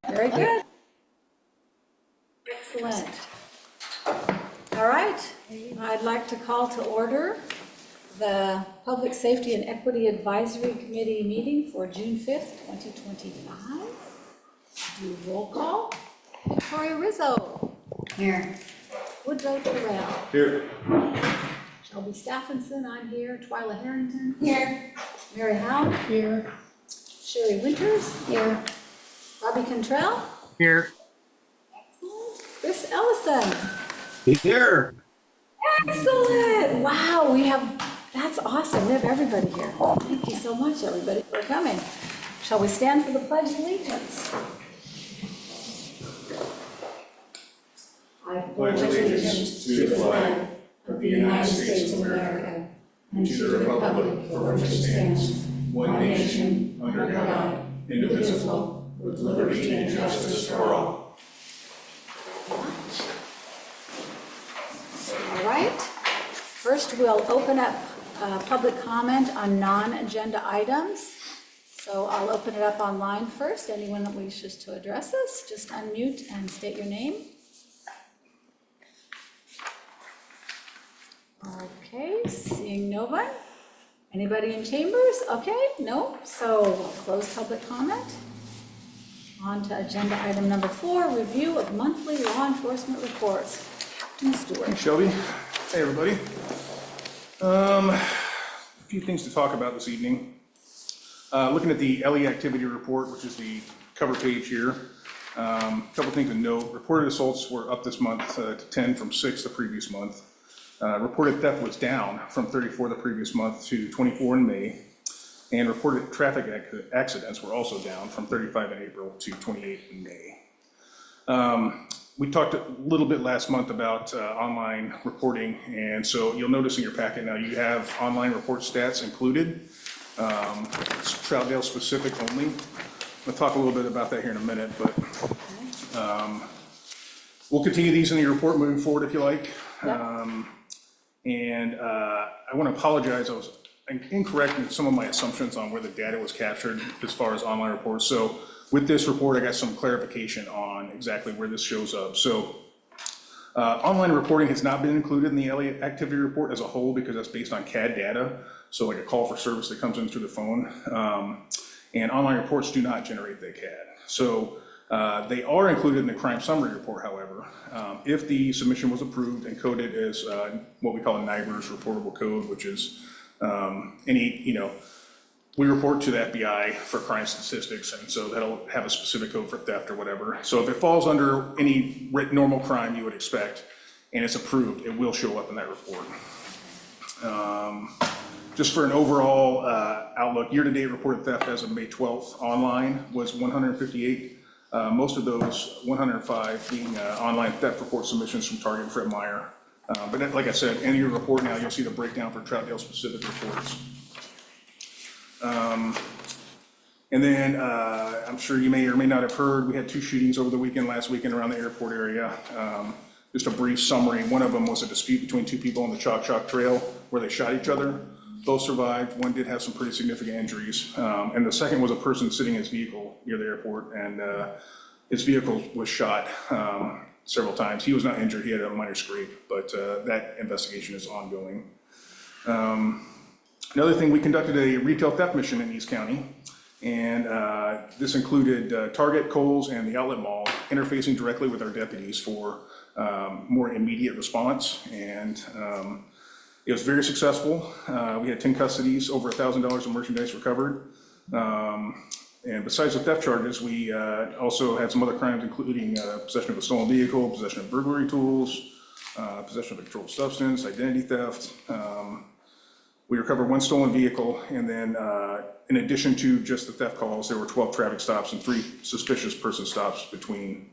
Very good. Excellent. All right, I'd like to call to order the Public Safety and Equity Advisory Committee meeting for June 5th, 2025. Do roll call. Victoria Rizzo. Here. Woodrow Terrell. Here. Shelby Stephenson, I'm here. Twyla Harrington. Here. Mary Howe. Here. Sherry Winters. Here. Robbie Cantrell. Here. Chris Ellison. Here. Excellent. Wow, that's awesome. We have everybody here. Thank you so much, everybody, for coming. Shall we stand for the Pledge of Allegiance? I pledge allegiance to the flag of the United States of America and to the republic for which it stands, one nation, under God, indivisible, with liberty and justice for all. All right. First, we'll open up public comment on non-agenda items. So I'll open it up online first. Anyone that wishes to address us, just unmute and state your name. Okay, seeing no one. Anybody in chambers? Okay, no. So we'll close public comment. On to agenda item number 4, review of monthly law enforcement reports. Captain Stewart. Hey, Shelby. Hey, everybody. A few things to talk about this evening. Looking at the LE activity report, which is the cover page here. A couple things to note. Reported assaults were up this month to 10 from 6 the previous month. Reported theft was down from 34 the previous month to 24 in May. And reported traffic accidents were also down from 35 in April to 28 in May. We talked a little bit last month about online reporting, and so you'll notice in your packet now you have online report stats included. It's Troutdale specific only. We'll talk a little bit about that here in a minute, but we'll continue these in your report moving forward if you like. Yep. I want to apologize. I was incorrect in some of my assumptions on where the data was captured as far as online reports. So with this report, I got some clarification on exactly where this shows up. So online reporting has not been included in the LA activity report as a whole because that's based on CAD data. So like a call for service that comes in through the phone. And online reports do not generate that CAD. So they are included in the crime summary report, however. If the submission was approved and coded as what we call a NIBRS reportable code, which is we report to the FBI for crime statistics, and so that'll have a specific code for theft or whatever. So if it falls under any normal crime you would expect, and it's approved, it will show up in that report. Just for an overall outlook, year-to-date reported theft as of May 12th online was 158. Most of those 105 being online theft report submissions from Target and Fred Meyer. But like I said, in your report now, you'll see the breakdown for Troutdale specific reports. And then I'm sure you may or may not have heard, we had 2 shootings over the last weekend around the airport area. Just a brief summary. One of them was a dispute between 2 people on the Chalk Trail where they shot each other. Both survived. One did have some pretty significant injuries. And the second was a person sitting in his vehicle near the airport, and his vehicle was shot several times. He was not injured. He had a minor scrape, but that investigation is ongoing. Another thing, we conducted a retail theft mission in East County, and this included Target, Kohl's, and the Outlet Mall interfacing directly with our deputies for more immediate response, and it was very successful. We had 10 custodies, over $1,000 of merchandise recovered. And besides the theft charges, we also had some other crimes, including possession of a stolen vehicle, possession of burglary tools, possession of a controlled substance, identity theft. We recovered 1 stolen vehicle, and then in addition to just the theft calls, there were 12 traffic stops and 3 suspicious person stops between.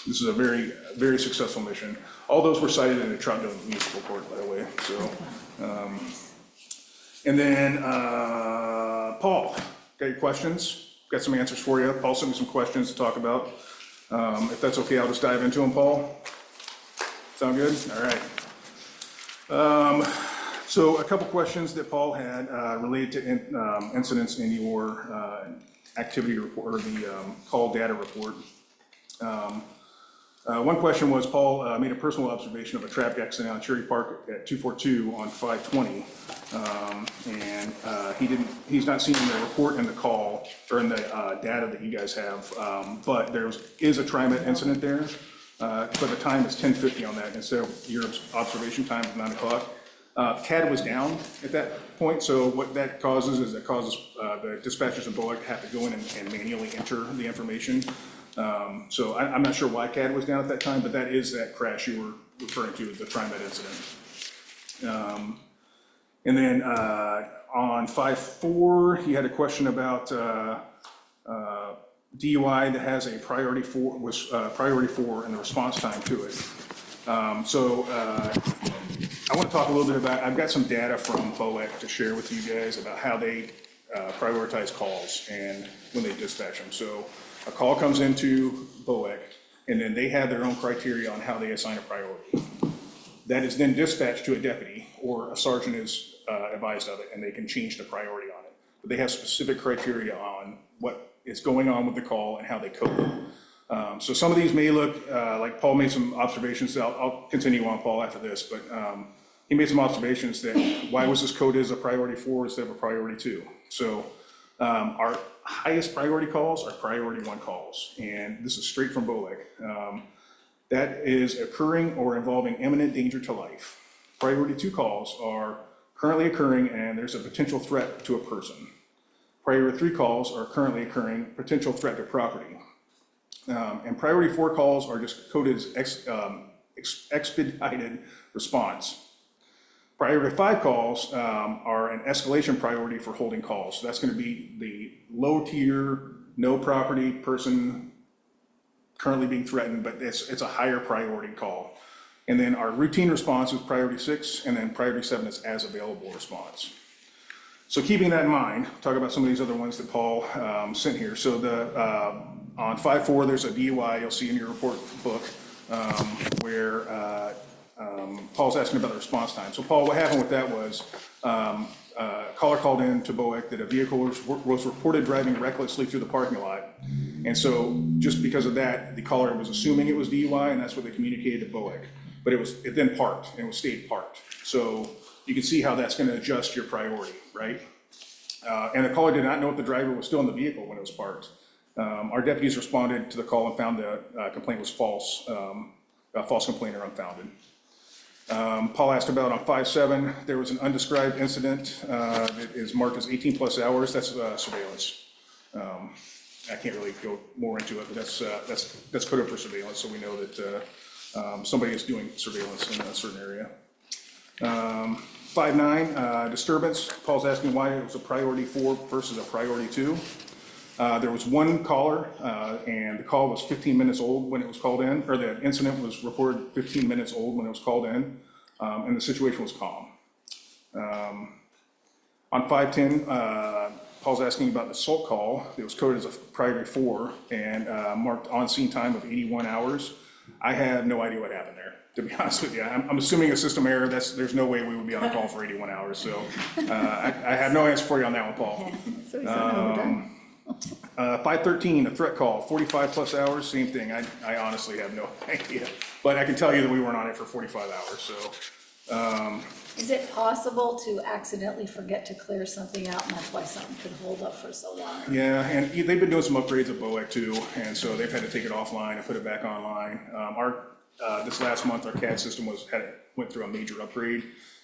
This is a very, very successful mission. All those were cited in the Troutdale Municipal Court, by the way. So, and then Paul, got your questions? Got some answers for you. Paul sent me some questions to talk about. If that's okay, I'll just dive into them, Paul. Sound good? All right. So a couple questions that Paul had related to incidents in your activity report, or the call data report. One question was, Paul made a personal observation of a traffic accident on Cherry Park at 242 on 520. He's not seen in the report in the call, or in the data that you guys have, but there is a TriMet incident there, but the time is 10:50 on that, instead of your observation time of 9 o'clock. CAD was down at that point, so what that causes is it causes the dispatchers and BOAC to have to go in and manually enter the information. So I'm not sure why CAD was down at that time, but that is that crash you were referring to, the TriMet incident. And then on 5.4, he had a question about DUI that has a priority 4, and the response time to it. I want to talk a little bit about, I've got some data from BOAC to share with you guys about how they prioritize calls and when they dispatch them. So a call comes into BOAC, and then they have their own criteria on how they assign a priority. That is then dispatched to a deputy, or a sergeant is advised of it, and they can change the priority on it. But they have specific criteria on what is going on with the call and how they code it. So some of these may look like Paul made some observations. I'll continue on, Paul, after this, but he made some observations that why was this coded as a priority 4 instead of a priority 2? So our highest priority calls are priority 1 calls, and this is straight from BOAC. That is occurring or involving imminent danger to life. Priority 2 calls are currently occurring and there's a potential threat to a person. Priority 3 calls are currently occurring, potential threat to property. And priority 4 calls are just coded as expedited response. Priority 5 calls are an escalation priority for holding calls. So that's going to be the low tier, no property person currently being threatened, but it's a higher priority call. And then our routine response is priority 6, and then priority 7 is as available response. So keeping that in mind, talk about some of these other ones that Paul sent here. So on 5.4, there's a DUI you'll see in your report book where Paul's asking about the response time. So Paul, what happened with that was a caller called in to BOAC that a vehicle was reported driving recklessly through the parking lot. And so just because of that, the caller was assuming it was DUI, and that's what they communicated to BOAC. But it then parked, and it was stayed parked. So you can see how that's going to adjust your priority, right? And the caller did not know if the driver was still in the vehicle when it was parked. Our deputies responded to the call and found the complaint was false, a false complaint or unfounded. Paul asked about on 5.7, there was an undescribed incident that is marked as 18 plus hours. That's surveillance. I can't really go more into it, but that's coded for surveillance, so we know that somebody is doing surveillance in a certain area. 5.9, disturbance. Paul's asking why it was a priority 4 versus a priority 2. There was one caller, and the call was 15 minutes old when it was called in, or the incident was reported 15 minutes old when it was called in, and the situation was calm. On 5.10, Paul's asking about an assault call. It was coded as a priority 4 and marked on-scene time of 81 hours. I have no idea what happened there, to be honest with you. I'm assuming a system error. There's no way we would be on a call for 81 hours, so I have no answer for you on that one, Paul. So he's done. 5.13, a threat call, 45 plus hours, same thing. I honestly have no idea, but I can tell you that we weren't on it for 45 hours, so. Is it possible to accidentally forget to clear something out, and that's why something could hold up for so long? Yeah, and they've been doing some upgrades at BOAC too, and so they've had to take it offline and put it back online. This last month, our CAD system went through a major upgrade,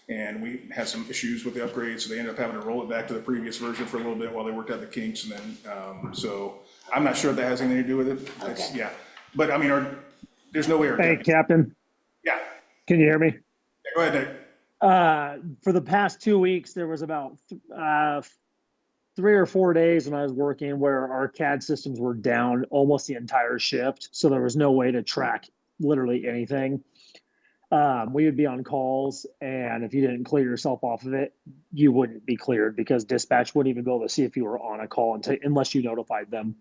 and we had some issues with the upgrade, so they ended up having to roll it back to the previous version for a little bit while they worked out the kinks, and then, so I'm not sure if that has anything to do with it. Okay. Yeah, but I mean, there's no way. Hey, Captain, Yeah, can you hear me? go ahead, Nick. For the past 2 weeks, there was about 3 or 4 days when I was working where our CAD systems were down almost the entire shift. So there was no way to track literally anything. We would be on calls, and if you didn't clear yourself off of it, you wouldn't be cleared because dispatch wouldn't even be able to see if you were on a call unless you notified them.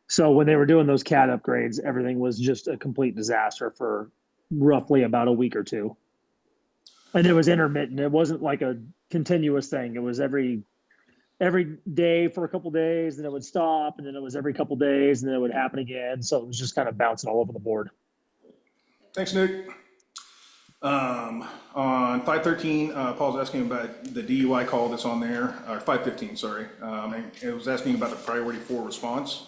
So when they were doing those CAD upgrades, everything was just a complete disaster for roughly about a week or two. And it was intermittent. It wasn't like a continuous thing. It was every every day for a couple days, then it would stop, and then it was every couple days, and then it would happen again. So it was just kind of bouncing all over the board. Thanks, Nick. On 513, Paul's asking about the DUI call that's on there, or 515, sorry. And it was asking about the priority 4 response.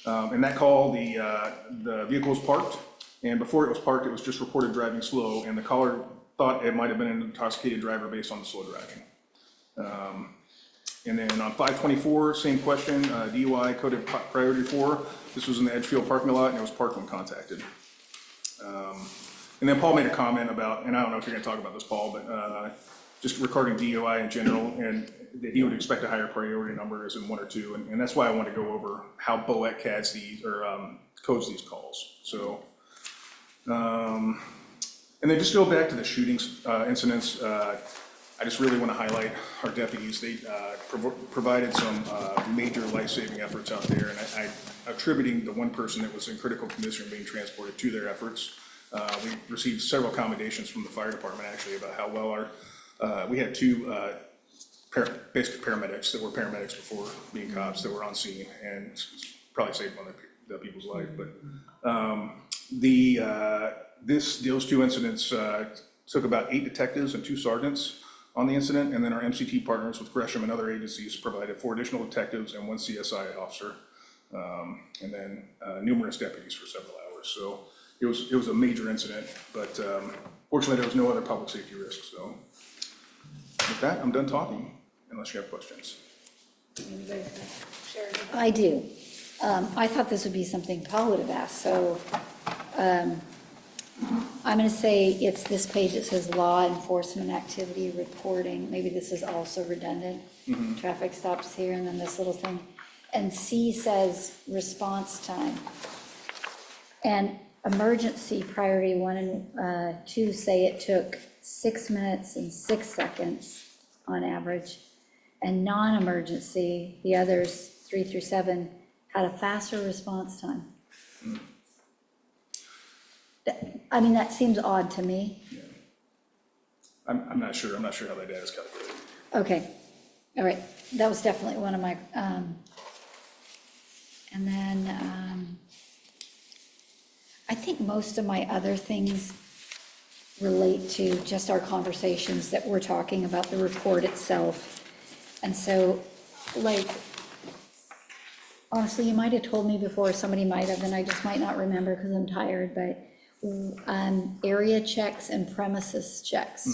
In that call, the vehicle was parked, and before it was parked, it was just reported driving slow, and the caller thought it might have been an intoxicated driver based on the slow driving. And then on 524, same question, DUI coded priority 4. This was in the Edgefield parking lot, and it was parked when contacted. And then Paul made a comment about, and I don't know if you're gonna talk about this, Paul, but just regarding DUI in general, and that he would expect a higher priority number as in 1 or 2, and that's why I want to go over how BOET CADs these, or codes these calls. So, and then just go back to the shootings incidents. I just really want to highlight our deputies. They provided some major life-saving efforts out there, and I'm attributing the one person that was in critical condition being transported to their efforts. We received several commendations from the fire department actually about how well we had 2 basic paramedics that were paramedics before being cops that were on scene, and probably saved one of the people's life. But those 2 incidents took about 8 detectives and 2 sergeants on the incident, and then our MCT partners with Gresham and other agencies provided 4 additional detectives and 1 CSI officer, and then numerous deputies for several hours. So it was a major incident, but fortunately there was no other public safety risk. So with that, I'm done talking, unless you have questions. Anybody have a- Sharon? I do. I thought this would be something Paul would have asked, so I'm going to say it's this page that says law enforcement activity reporting. Maybe this is also redundant. Traffic stops here, and then this little thing. And C says response time. And emergency priority 1 and 2 say it took 6 minutes and 6 seconds on average. And non-emergency, the others 3 through 7, had a faster response time. I mean, that seems odd to me. Yeah. I'm not sure how that data is calculated. Okay, all right, that was definitely one of my, and then, I think most of my other things relate to just our conversations that we're talking about the report itself. And so, like, honestly, you might have told me before, somebody might have, and I just might not remember because I'm tired, but area checks and premises checks.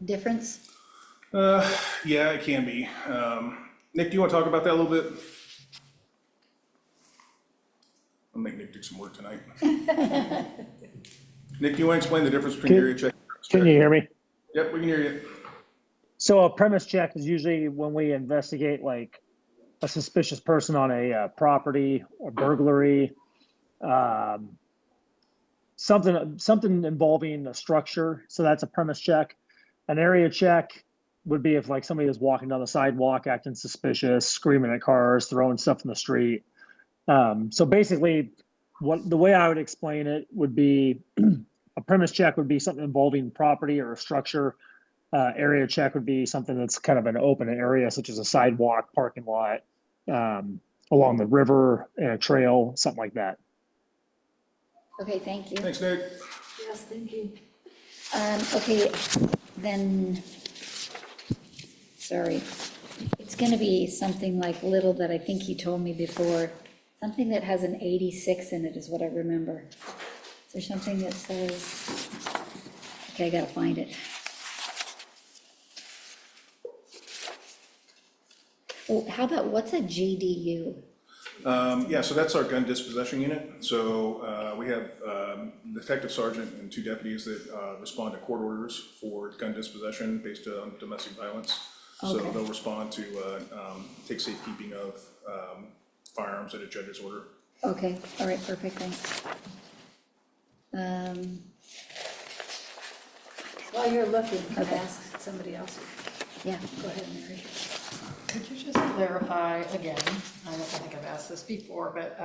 Difference? Yeah, it can be. Nick, do you want to talk about that a little bit? I'll make Nick do some work tonight. Nick, do you want to explain the difference between area check? Can you hear me? Yep, we can hear you. So a premise check is usually when we investigate like a suspicious person on a property or burglary, something involving a structure. So that's a premise check. An area check would be if like somebody is walking down the sidewalk, acting suspicious, screaming at cars, throwing stuff in the street. So basically, the way I would explain it would be a premise check would be something involving property or a structure. Area check would be something that's kind of an open area, such as a sidewalk, parking lot, along the river, and a trail, something like that. Okay, thank you. Thanks, Nick. Yes, thank you. Okay, then, sorry. It's gonna be something like little that I think you told me before. Something that has an 86 in it is what I remember. Is there something that says, okay, I gotta find it. Oh, how about, what's a GDU? Yeah, so that's our gun dispossession unit. So we have detective sergeant and 2 deputies that respond to court orders for gun dispossession based on domestic violence. So Okay. they'll respond to take safekeeping of firearms at a judge's order. Okay, all right, perfect, thanks. While you're looking, can I Okay. ask somebody else? Yeah, Go ahead, Mary. Could you just clarify again, I don't think I've asked this before, but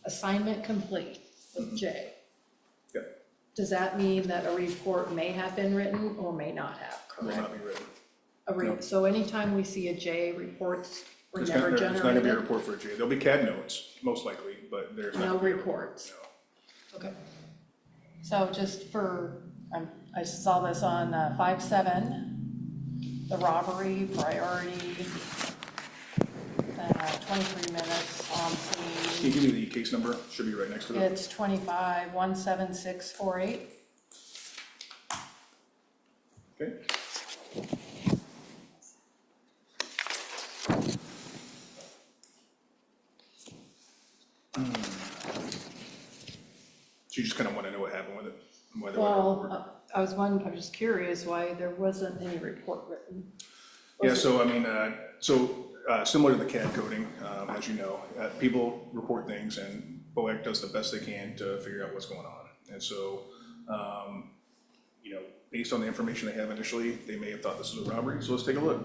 assignment complete with J. Yep, Does that mean that a report may have been written or may not have, will correct? not be written. So anytime we see a J, reports were never There's not gonna be a generated? report for a J. There'll be CAD notes, most likely, but there's not. No gonna be a reports. No. Okay. So just for, I saw this on 5/7, the robbery priority, 23 minutes on Can you scene. give me the case number? Should be right next to it. It's 25-17648. Okay. So you just kind of want to know what happened with it? Whether it worked. Well, I was just curious why there wasn't any report written. Yeah, so I mean, similar to the CAD coding, as you know, people report things and POEC does the best they can to figure out what's going on. And so, you know, based on the information they have initially, they may have thought this was a robbery, so let's take a look.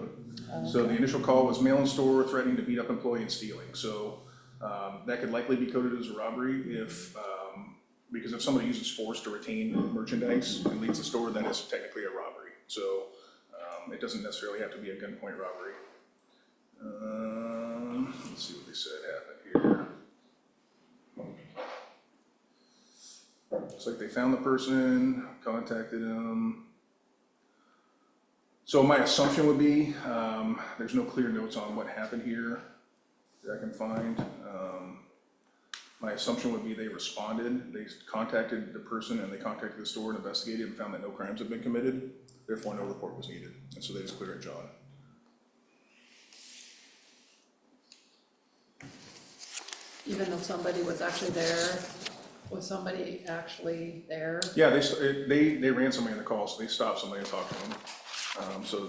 So the initial call was mail in store threatening to beat up employee and stealing. So that could likely be coded as a robbery because if somebody uses force to retain merchandise and leaves the store, that is technically a robbery. So it doesn't necessarily have to be a gunpoint robbery. Let's see what they said happened here. Looks like they found the person, contacted him. So my assumption would be, there's no clear notes on what happened here that I can find. My assumption would be they responded, they contacted the person and they contacted the store and investigated and found that no crimes had been committed, therefore no report was needed. And so they just clear it, John. Even though somebody was actually there, was somebody actually there? Yeah, they ran somebody on the call, so they stopped somebody and talked to them. So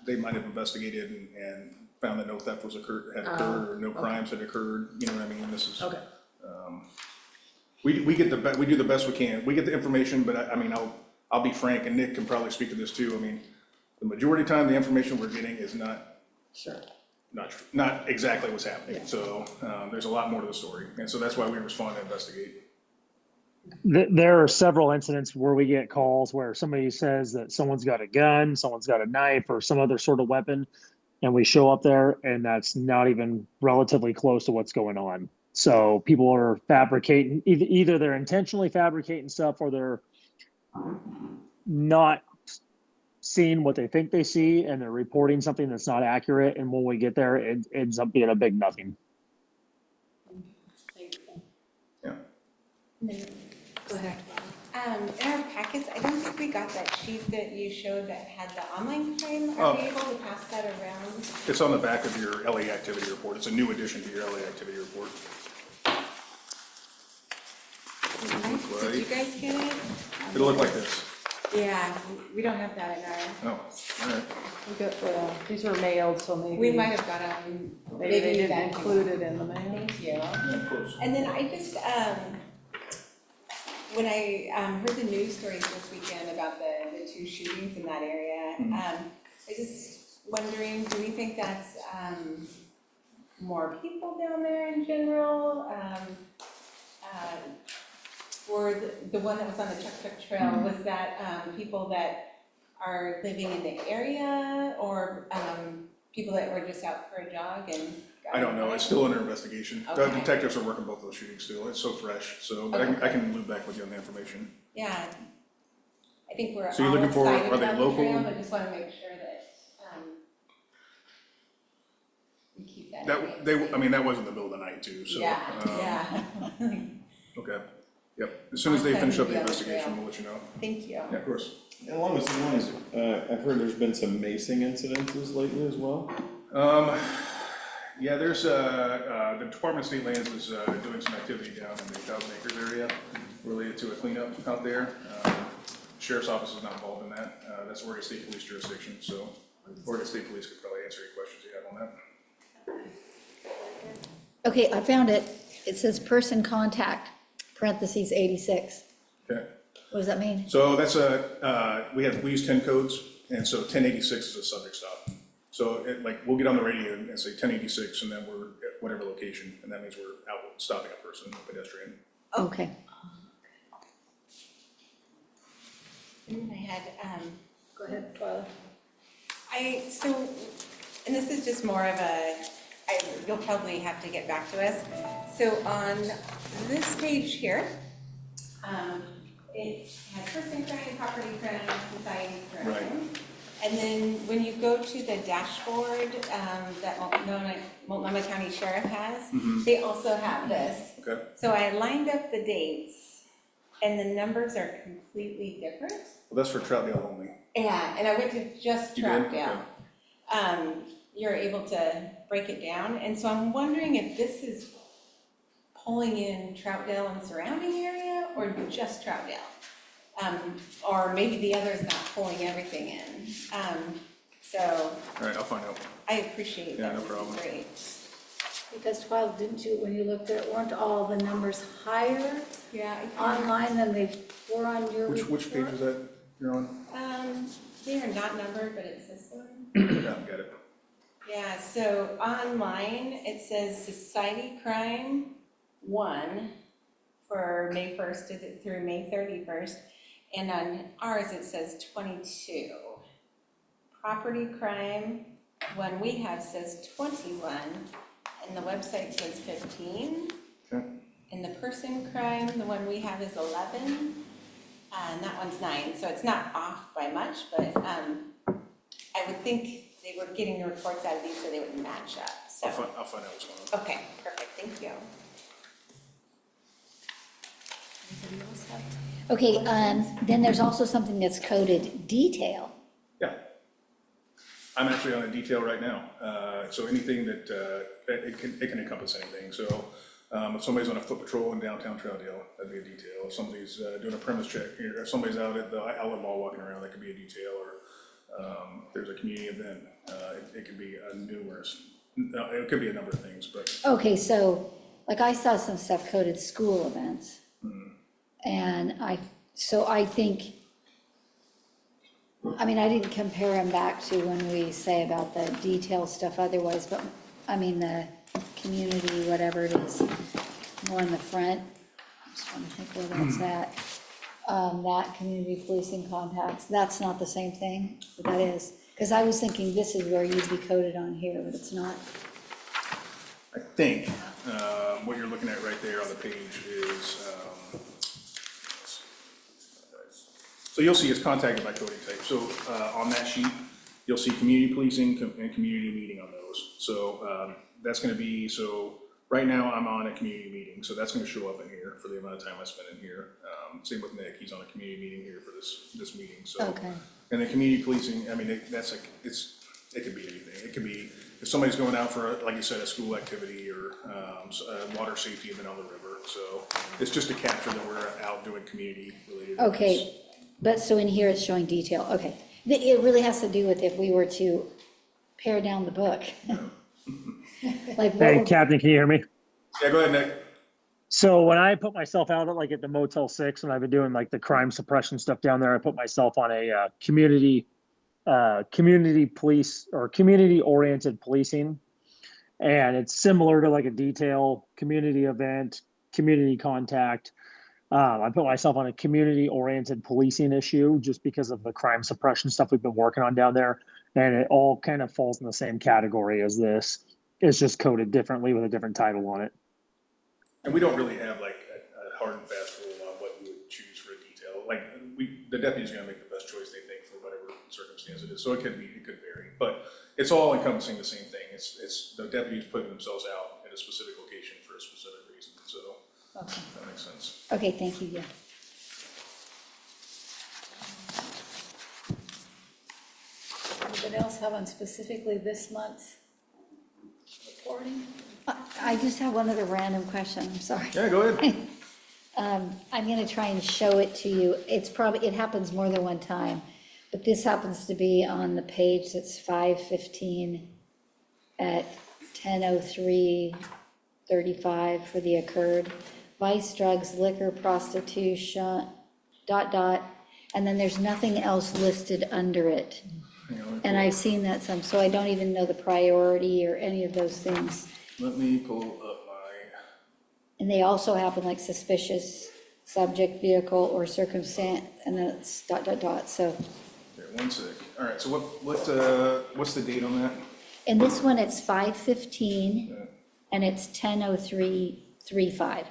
they might have investigated and found that no theft had occurred or no crimes had occurred, you know what I mean? This is. Okay. We do the best we can. We get the information, but I mean, I'll be frank, and Nick can probably speak to this too. I mean, the majority of the time, the information we're getting is not exactly what's happening. Yeah. So there's a lot more to the story, and so that's why we respond to investigate. There are several incidents where we get calls where somebody says that someone's got a gun, someone's got a knife, or some other sort of weapon, and we show up there, and that's not even relatively close to what's going on. So people are fabricating, either they're intentionally fabricating stuff or they're not seeing what they think they see and they're reporting something that's not accurate. And when we get there, it ends up being a big nothing. Yeah. Go ahead. In our packets, I don't think we got that sheet that you showed that had the online crime. Oh. Are we able to pass that around? It's on the back of your LA activity report. It's a new addition to your LA activity report. Did you guys get it? It'll look like this. Yeah, we don't have that in our, Oh, all right. We got, these were mailed, so maybe. we might have got them. Maybe they didn't that- include it in the mail. Thank you. Of course. And then I just, when I heard the news stories this weekend about the two shootings in that area, I was just wondering, do we think that's more people down there in general? Or the one that was on the Chuck Trail, was that people that are living in the area or people that were just out for a jog and? I don't know. It's still under investigation. The Okay. detectives are working both of those shootings still. It's so fresh. So, but I can loop back with you on the information. Yeah, I think we're So you're all looking for- excited are they about the trail, local? but just wanna make sure that, we keep that. I mean, that was in the middle of the night too, so. Yeah, yeah. Okay, yep. As soon as they finish up the Yeah, investigation, yeah. we'll let you know. Thank you. Yeah, of course. Along those lines, I've heard there's been some macing incidences lately as well. Yeah, there's, the Department of State Lands is doing some activity down in the 1,000 acres area related to a cleanup out there. Sheriff's Office is not involved in that. That's Oregon State Police jurisdiction, so Oregon State Police could probably answer any questions you have on that. Okay, I found it. It says person contact, parentheses 86. Okay, What does that mean? so that's we use 10 codes, and so 1086 is a subject stop. So we'll get on the radio and say 1086, and then we're at whatever location, and that means we're out stopping a person, a pedestrian. Okay. And then I had, Go ahead, Twyla. So, and this is just more of you'll probably have to get back to us. So on this page here, it has person crime, property crime, society crime. Right. And then when you go to the dashboard that Multnomah County Sheriff has, they also have this. Okay. So I lined up the dates, and the numbers are completely different. Well, that's for Troutdale only. Yeah, and I went to just You did? Troutdale. You're able to break it down, and so I'm wondering if this is pulling in Troutdale and surrounding area, or just Troutdale? Or maybe the other is not pulling everything in. So All right, I'll find out. I appreciate Yeah, that. no This is problem. Great. Because 12, didn't you, when you looked at it, weren't all the numbers higher Yeah. online than they were on your report? Which page is that you're on? They are not numbered, but it's this one. Yeah, got it. Yeah, so online, it says Society Crime 1 for May 1st through May 31st. And on ours, it says 22. Property crime, one we have says 21, and the website says 15. Okay. And the person crime, the one we have is 11, and that one's 9. So it's not off by much, but I would think they were getting the reports out of these so they would match up, so. I'll find out what's going on. Okay, perfect, thank you. Anybody else have? Okay, then there's also something that's coded detail. Yeah. I'm actually on a detail right now. So anything that, it can encompass anything. So if somebody's on a foot patrol in downtown Troutdale, that'd be a detail. If somebody's doing a premise check, if somebody's out at the outlet mall walking around, that could be a detail. Or there's a community event, it could be it could be a number of things, but. Okay, so, like, I saw some stuff coded school events. And I think, I mean, I didn't compare them back to when we say about the detail stuff otherwise, but, I mean, the community, whatever it is, more in the front. I'm just trying to think where that's at. That community policing contacts, that's not the same thing, but that is. Because I was thinking this is where you'd be coded on here, but it's not. I think what you're looking at right there on the page is, so you'll see it's contacted by coding type. So on that sheet, you'll see community policing and community meeting on those. So that's going to be, so right now I'm on a community meeting, so that's going to show up in here for the amount of time I spent in here. Same with Nick, he's on a community meeting here for this meeting. So, Okay. And then community policing, I mean, it could be anything. It could be if somebody's going out for, like you said, a school activity or water safety event on the river. So it's just to capture that we're out doing community related events. Okay, but so in here it's showing detail, okay. It really has to do with if we were to pare down the book. Like, Hey, what, Captain, can you hear me? Yeah, go ahead, Nick. So when I put myself out at like at the Motel 6 and I've been doing like the crime suppression stuff down there, I put myself on a community police or community oriented policing. And it's similar to like a detail, community event, community contact. I put myself on a community oriented policing issue just because of the crime suppression stuff we've been working on down there. And it all kind of falls in the same category as this. It's just coded differently with a different title on it. And we don't really have like a hard and fast rule on what we would choose for a detail. Like the deputy's gonna make the best choice they think for whatever circumstance it is. So it could vary, but it's all encompassing the same thing. It's the deputies putting themselves out in a specific location for a specific reason. So okay, if that makes sense. okay, thank you, yeah. Anybody else have on specifically this month's reporting? I just have one other random question, I'm sorry. Yeah, go ahead. I'm gonna try and show it to you. It happens more than one time, but this happens to be on the page that's 5:15 at 10:03:35 for the occurred. Vice, drugs, liquor, prostitution, ... and then there's nothing else listed under it. And I've seen that some, so I don't even know the priority or any of those things. Let me pull up my, And they also happen like suspicious subject, vehicle, or circumstance, and then it's ... so. here, one sec. All right, so what's the date on that? And this one, it's 5/15, and it's 10:03:35.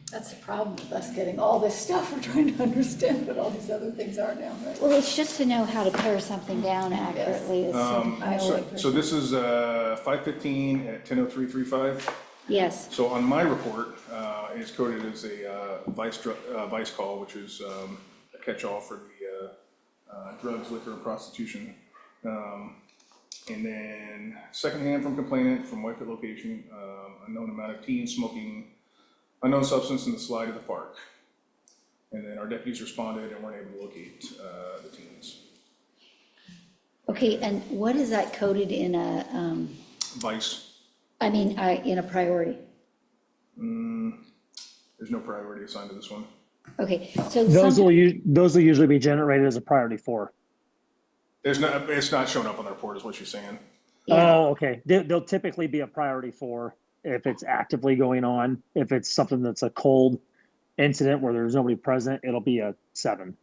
That's the problem with us getting all this stuff. We're trying to understand what all these other things are now, right? Well, it's just to know how to pare something down accurately. is- I only So this is 5:15 at 10:03:35. Yes, So on my report, it's coded as a vice call, which is a catch-all for the drugs, liquor, and prostitution. And then secondhand from complainant from Whitefoot location, unknown amount of teens smoking unknown substance in the slide of the park. And then our deputies responded and weren't able to locate the teens. okay, and what is that coded in a, Vice, in a priority? there's no priority assigned to this one. Okay, so Those some, will usually be generated as a priority 4. It's not showing up on the report is what you're saying. yeah, Oh, okay. They'll typically be a priority 4 if it's actively going on. If it's something that's a cold incident where there's nobody present, it'll be a 7.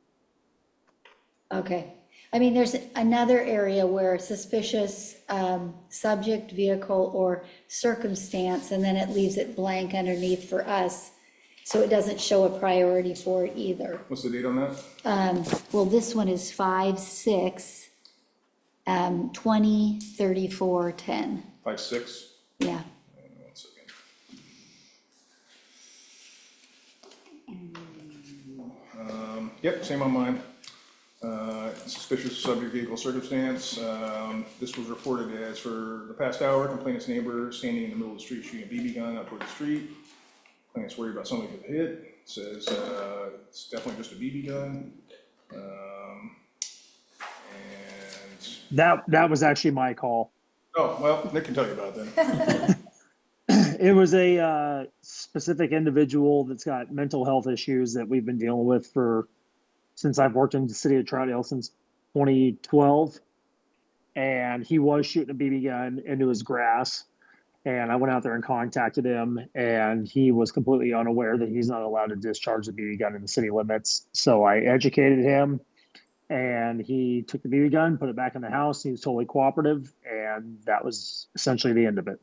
okay. I mean, there's another area where suspicious subject, vehicle, or circumstance, and then it leaves it blank underneath for us. So it doesn't show a priority for it either. What's the date on that? Well, this one is 5/6, 20/34/10. 5/6. Yeah, One second. Yep, same on mine. Suspicious subject, vehicle, circumstance. This was reported as for the past hour, complainant's neighbor standing in the middle of the street shooting a BB gun out toward the street. Complainant's worried about somebody getting hit. Says it's definitely just a BB gun. And, That was actually my call. oh, well, Nick can tell you about it then. It was a specific individual that's got mental health issues that we've been dealing with since I've worked in the city of Troutdale since 2012. And he was shooting a BB gun into his grass. And I went out there and contacted him, and he was completely unaware that he's not allowed to discharge the BB gun in the city limits. So I educated him, and he took the BB gun, put it back in the house. He was totally cooperative, and that was essentially the end of it.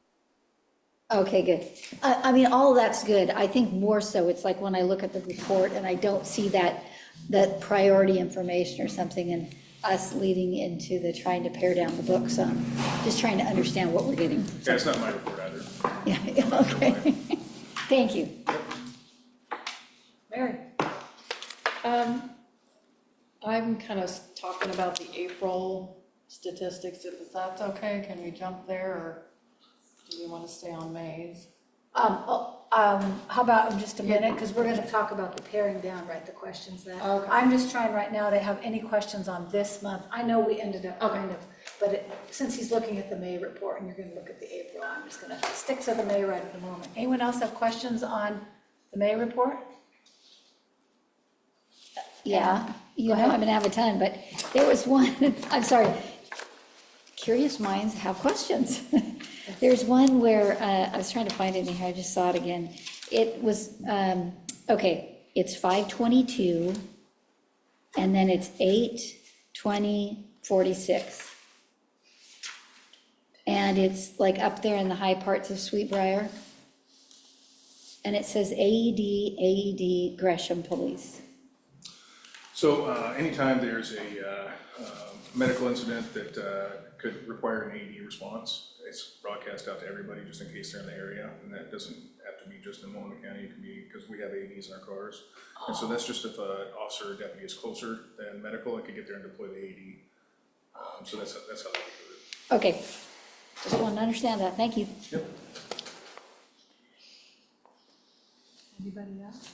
okay, good. I mean, all of that's good. I think more so, it's like when I look at the report and I don't see that priority information or something, and us leading into the trying to pare down the books, just trying to understand what we're getting. Yeah, it's not my report either. Yeah, okay. Thank you. Mary? I'm kind of talking about the April statistics, if that's okay, can we jump there, or do we want to stay on May's? How about in just a minute, because we're gonna talk about the paring down, right, the questions that. Okay. I'm just trying right now to have any questions on this month. I know we ended up Okay. kind of, but since he's looking at the May report and you're gonna look at the April, I'm just gonna stick to the May right at the moment. Anyone else have questions on the May report? Yeah, I'm gonna have a ton, but there was one, I'm sorry. Curious minds have questions. There's one where, I was trying to find it in here, I just saw it again. It was, okay, it's 5/22, and then it's 8/20/46. And it's like up there in the high parts of Sweetbriar. And it says AED Gresham Police. So anytime there's a medical incident that could require an AED response, it's broadcast out to everybody just in case they're in the area. And that doesn't have to be just in Multnomah County, it can be, because we have AEDs in our cars. And so that's just if an officer or deputy is closer than medical, it could get there and deploy the AED. So that's how they do it. Okay, just wanted to understand that, thank you. Yep. Anybody else?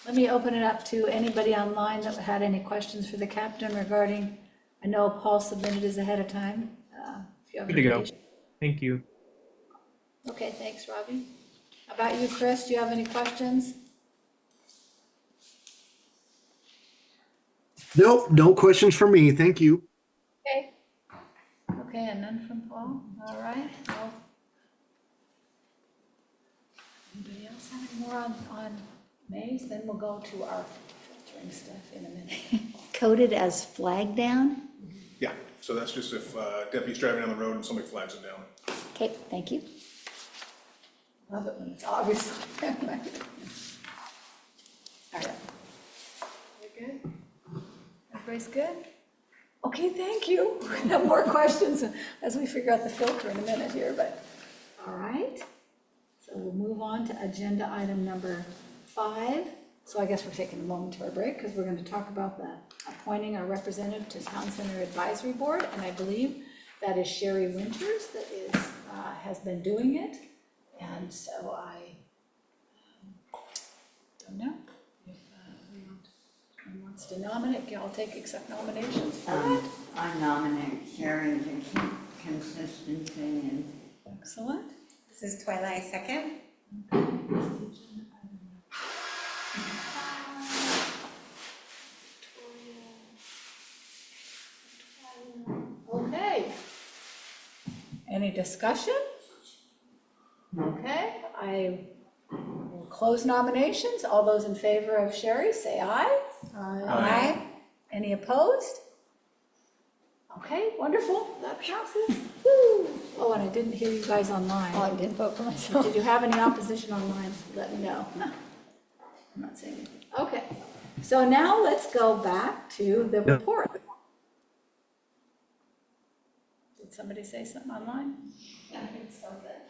Let me open it up to anybody online that had any questions for the captain regarding, I know Paul submitted his ahead of time. If you have Good to any go. additional- Thank you. Okay, thanks, Robbie. How about you, Chris? Do you have any questions? Nope, no questions for me. Thank you. Okay. Okay, and none from Paul? All right. Well, anybody else have any more on Mays? Then we'll go to our filtering stuff in a minute. Coded as flag down? Yeah, so that's just if deputy's driving down the road and somebody flags it down. Okay, thank you. Love it when it's obvious. All right. We're good? Everybody's good? Okay, thank you. We're gonna have more questions as we figure out the filter in a minute here, but, all right. So we'll move on to agenda item number 5. So I guess we're taking a momentary break because we're going to talk about the appointing our representative to Town Center Advisory Board, and I believe that is Sherry Winters that is, has been doing it. And so I don't know if anyone wants to nominate. I'll accept nominations for it. I nominate Sherry to keep consistency and. Excellent. This is Twilight second. Okay. Any discussion? Okay, I will close nominations. All those in favor of Sherry, say aye. Aye. Any opposed? Okay, wonderful, that passes. Woo. Oh, and I didn't hear you guys online. Oh, I didn't vote for myself. Did you have any opposition online? Let me know. I'm not saying anything. Okay, so now let's go back to the report. Did somebody say something online? I think so, but.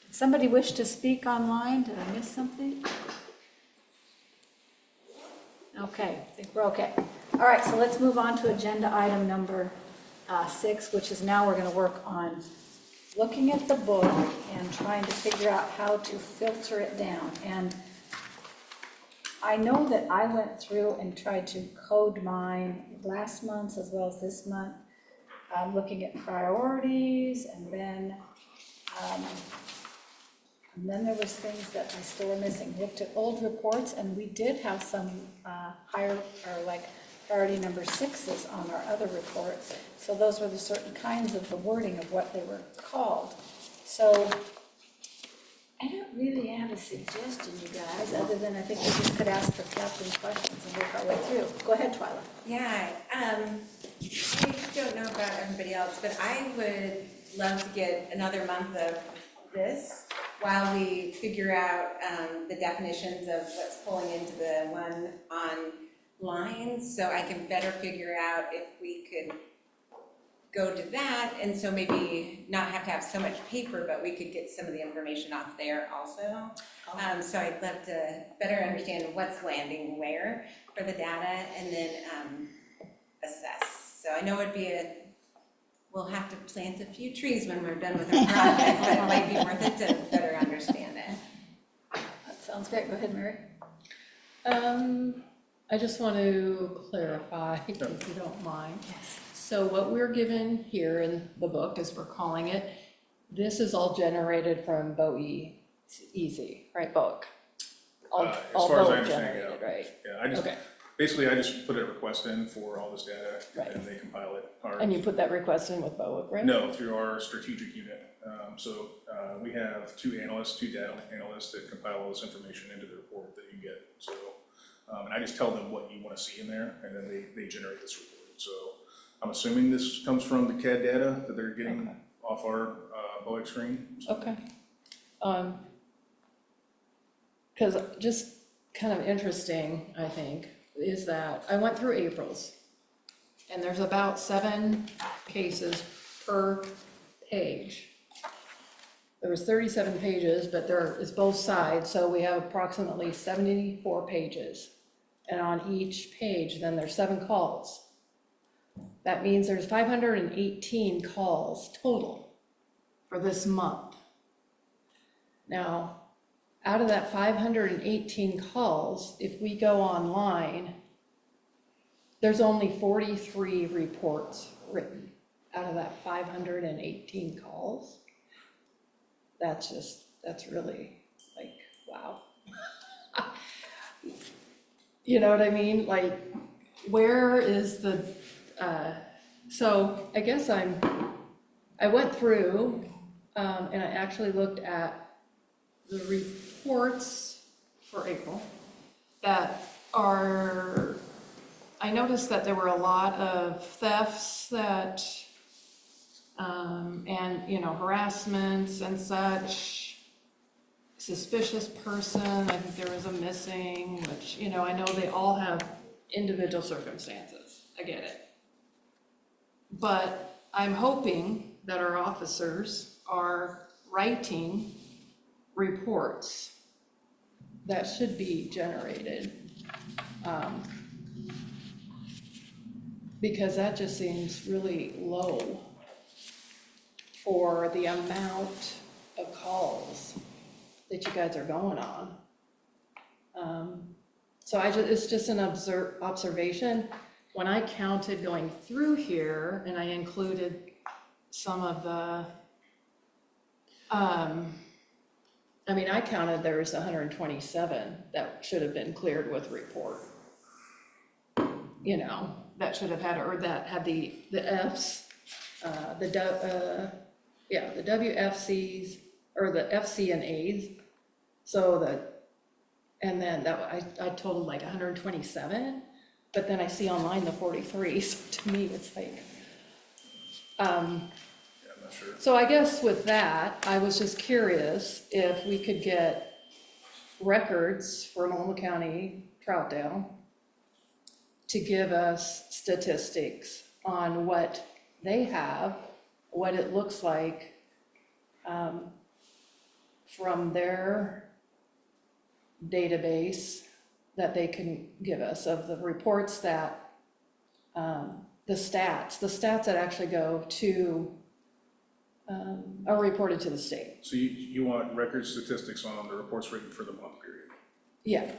Did somebody wish to speak online? Did I miss something? Okay, I think we're okay. All right, so let's move on to agenda item number 6, which is now we're going to work on looking at the book and trying to figure out how to filter it down. And I know that I went through and tried to code mine last month as well as this month, looking at priorities, and then there was things that I still were missing. Looked at old reports, and we did have some higher, or like priority number 6s on our other reports. So those were the certain kinds of the wording of what they were called. So I don't really have a suggestion, you guys, other than I think we just could ask the captain questions and work our way through. Go ahead, Twyla. Yeah, I don't know about everybody else, but I would love to get another month of this while we figure out the definitions of what's pulling into the one online, so I can better figure out if we could go to that, and so maybe not have to have so much paper, but we could get some of the information off there also. So I'd love to better understand what's landing where for the data, and then assess. So I know it'd be we'll have to plant a few trees when we're done with our project, but it might be worth it to better understand it. That sounds great. Go ahead, Mary. I just want to clarify, if you don't mind. Yes. So what we're given here in the book, as we're calling it, this is all generated from Easy, right, book? All As far as I Boe understand, generated, yeah. right? Yeah, Okay, basically, I just put a request in for all this data, Right. and they compile it. and you put that request in with Boe, right? No, through our strategic unit. We have two data analysts that compile all this information into the report that you get. So, and I just tell them what you want to see in there, and then they generate this report. So I'm assuming this comes from the CAD data that they're getting off our BOEX screen. So, Okay. Because just kind of interesting, I think, is that I went through April's, and there's about 7 cases per page. There was 37 pages, but there is both sides, so we have approximately 74 pages. And on each page, then there's 7 calls. That means there's 518 calls total for this month. Now, out of that 518 calls, if we go online, there's only 43 reports written out of that 518 calls. That's really like, wow. You know what I mean? Like, where is the, so I guess I went through, and I actually looked at the reports for April that I noticed that there were a lot of thefts that, and, you know, harassments and such. Suspicious person, I think there was a missing, which, you know, I know they all have individual circumstances, I get it. But I'm hoping that our officers are writing reports that should be generated. Because that just seems really low for the amount of calls that you guys are going on. So it's just an observation. When I counted going through here, and I included some of the, I mean, I counted there was 127 that should have been cleared with report. You know, that should have had, or that had the Fs, the WFCs, or the FC and As. So that, and then that, I totaled like 127, but then I see online the 43, so to me, it's like, Yeah, I'm not sure. so I guess with that, I was just curious if we could get records for Multnomah County, Troutdale, to give us statistics on what they have, what it looks like from their database that they can give us of the reports that, the stats that actually go to, are reported to the state. So you want record statistics on the reports written for the month period? Yeah.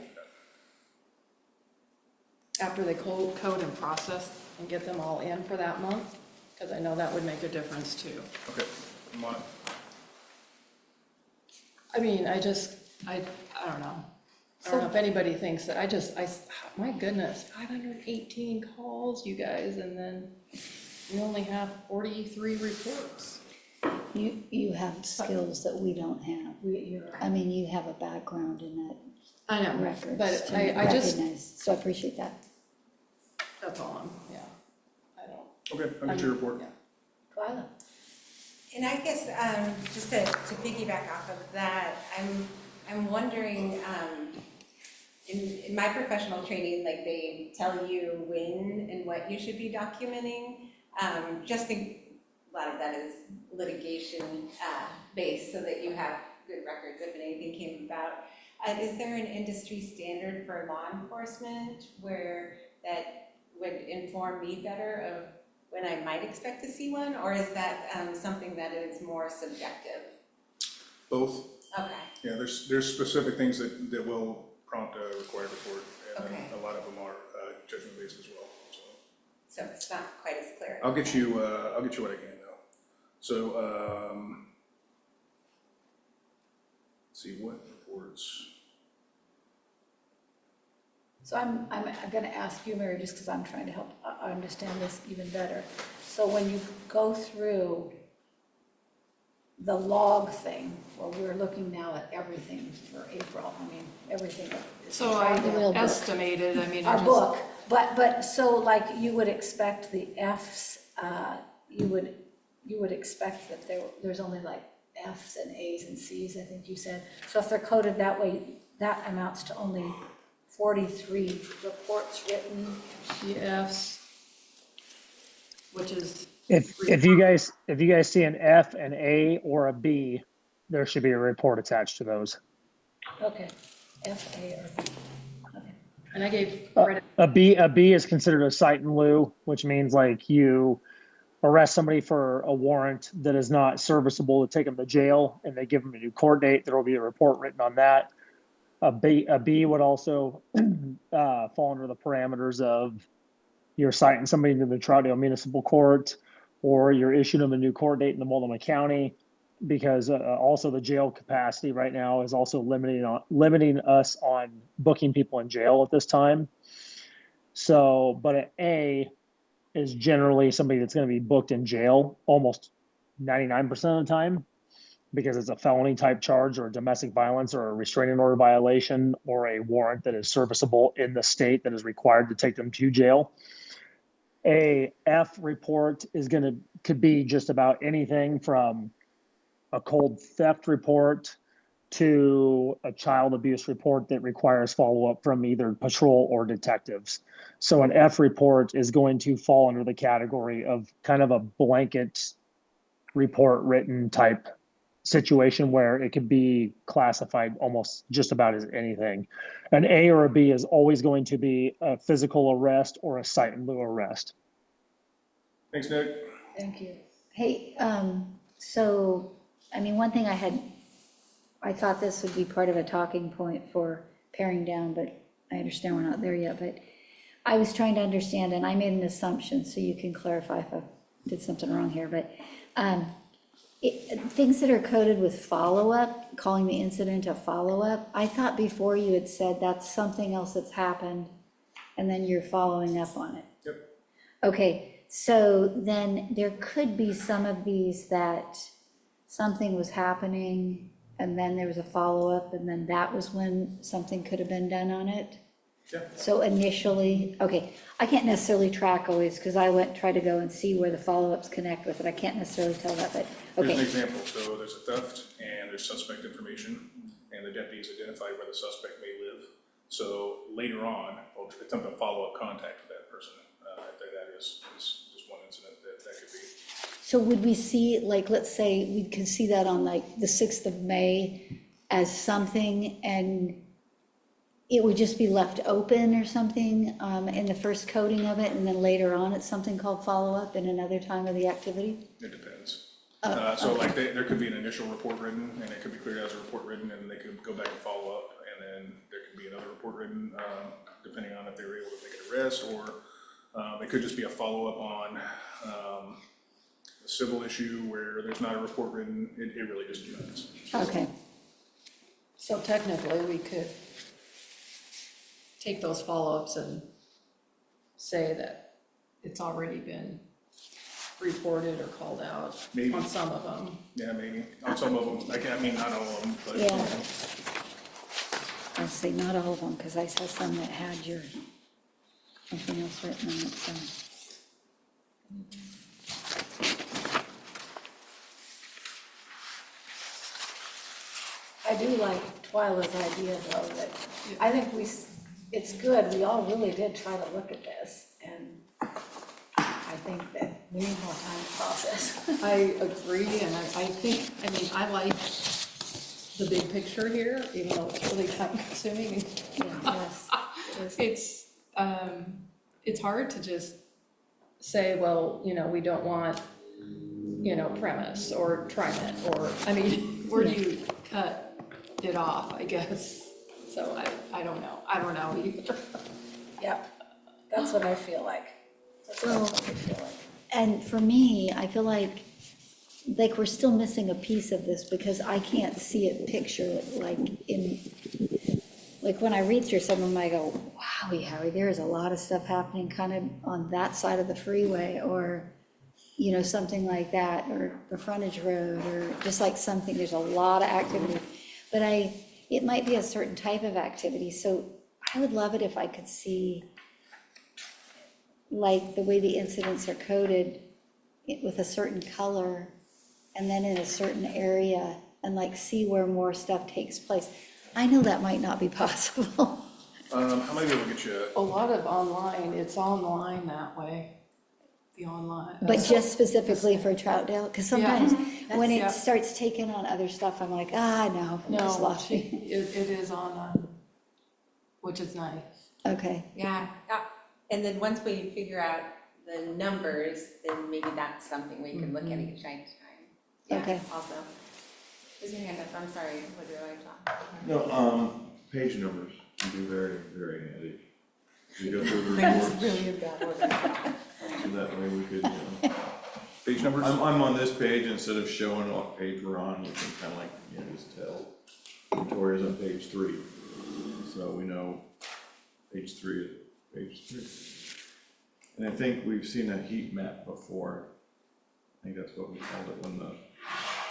After they code and process and get them all in for that month, because I know that would make a difference too. Okay, I'm on it. I mean, I don't know. I don't know if anybody thinks that, my goodness, 518 calls, you guys, and then we only have 43 reports. You have skills that we don't have. I mean, you have a background in that I know, records but to I just, recognize, so I appreciate that. that's all I don't. Okay, I'll get your report. Yeah. Twyla? And I guess, just to piggyback off of that, I'm wondering, in my professional training, like they tell you when and what you should be documenting. Just think a lot of that is litigation based, so that you have good records if anything came about. Is there an industry standard for law enforcement where that would inform me better of when I might expect to see one, or is that something that is more subjective? Both. Okay. Yeah, there's specific things that will prompt a required report, and then Okay. a lot of them are judgment based as well, so. So it's not quite as clear. I'll get you what I can though. So, let's see, what reports? So I'm gonna ask you, Mary, just because I'm trying to help understand this even better. So when you go through the log thing, well, we're looking now at everything for April, I mean, everything. is So right I there. estimated, I mean, I Our just. book, but so like you would expect the Fs, you would expect that there's only like Fs and As and Cs, I think you said. So if they're coded that way, that amounts to only 43 reports written. Yes. Which is, If you guys see an F, an A, or a B, there should be a report attached to those. Okay, F, A, or B. Okay. and I gave credit, A B is considered a cite in lieu, which means like you arrest somebody for a warrant that is not serviceable to take them to jail, and they give them a new court date. There will be a report written on that. A B would also fall under the parameters of you're citing somebody to the Troutdale Municipal Court, or you're issuing them a new court date in the Multnomah County, because also the jail capacity right now is also limiting us on booking people in jail at this time. So, but an A is generally somebody that's going to be booked in jail almost 99% of the time. because it's a felony type charge or a domestic violence or a restraining order violation or a warrant that is serviceable in the state that is required to take them to jail. A F report could be just about anything from a cold theft report to a child abuse report that requires follow-up from either patrol or detectives. So an F report is going to fall under the category of kind of a blanket report written type situation where it could be classified almost just about as anything. An A or a B is always going to be a physical arrest or a cite in lieu arrest. Thanks, Nick. Thank you. Hey, so, I mean, one thing I thought this would be part of a talking point for paring down, but I understand we're not there yet, but I was trying to understand, and I made an assumption, so you can clarify if I did something wrong here, but things that are coded with follow-up, calling the incident a follow-up, I thought before you had said that's something else that's happened, and then you're following up on it. Yep. Okay, so then there could be some of these that something was happening, and then there was a follow-up, and then that was when something could have been done on it? Yeah. So initially, okay, I can't necessarily track always, because I try to go and see where the follow-ups connect with it, I can't necessarily tell that, but, Here's an okay. example. So there's a theft and there's suspect information, and the deputies identified where the suspect may live. So later on, I'll attempt a follow-up contact with that person. That is just one incident that could be. So would we see, like, let's say, we could see that on like the 6th of May as something, and it would just be left open or something in the first coding of it, and then later on it's something called follow-up in another time of the activity? It depends. okay. So like there could be an initial report written, and it could be cleared as a report written, and they could go back and follow up, and then there could be another report written, depending on if they were able to make an arrest, or it could just be a follow-up on a civil issue where there's not a report written. It really just depends. Okay, So technically, we could take those follow-ups and say that it's already been reported or called out Maybe. on some of them. Yeah, maybe. On some of them. I mean, not all of them, but. yeah. I'll say not all of them, because I saw some that had something else written on it, so. I do like Twyla's idea, though, that I think it's good, we all really did try to look at this, and I think that we need more time to process. I agree, and I think, I mean, I like the big picture here, even though it's really time consuming. Yes, it is. It's hard to just say, well, we don't want, premise or trimit, or, I mean, where do you cut it off, I guess? So I don't know either. Yep, that's what I feel like. That's what I feel like. And for me, I feel like we're still missing a piece of this, because I can't see it picture like when I read through some of them, I go, wowie, Howie, there is a lot of stuff happening kind of on that side of the freeway, or, something like that, or the frontage road, or just like something, there's a lot of activity. But it might be a certain type of activity, so I would love it if I could see, like, the way the incidents are coded with a certain color, and then in a certain area, and like see where more stuff takes place. I know that might not be possible. How many people get you? A lot of online, it's online that way, the online. But just specifically for Troutdale, because sometimes when Yeah. it starts taking on other stuff, I'm like, no, just No, lost me. it is on, which is nice. Okay, Yeah, and then once we figure out the numbers, then maybe that's something we can look at each time. Yeah, Okay. also. Who's your hand up? I'm sorry, what do I talk? No, page numbers can be very, very handy. You go through the reports, Really in bad order. so that way we could, Page numbers? I'm on this page, instead of showing what page we're on, you can kind of like, just tell. Victoria's on page 3, so we know page 3 is page 3. And I think we've seen a heat map before. I think that's what we called it when the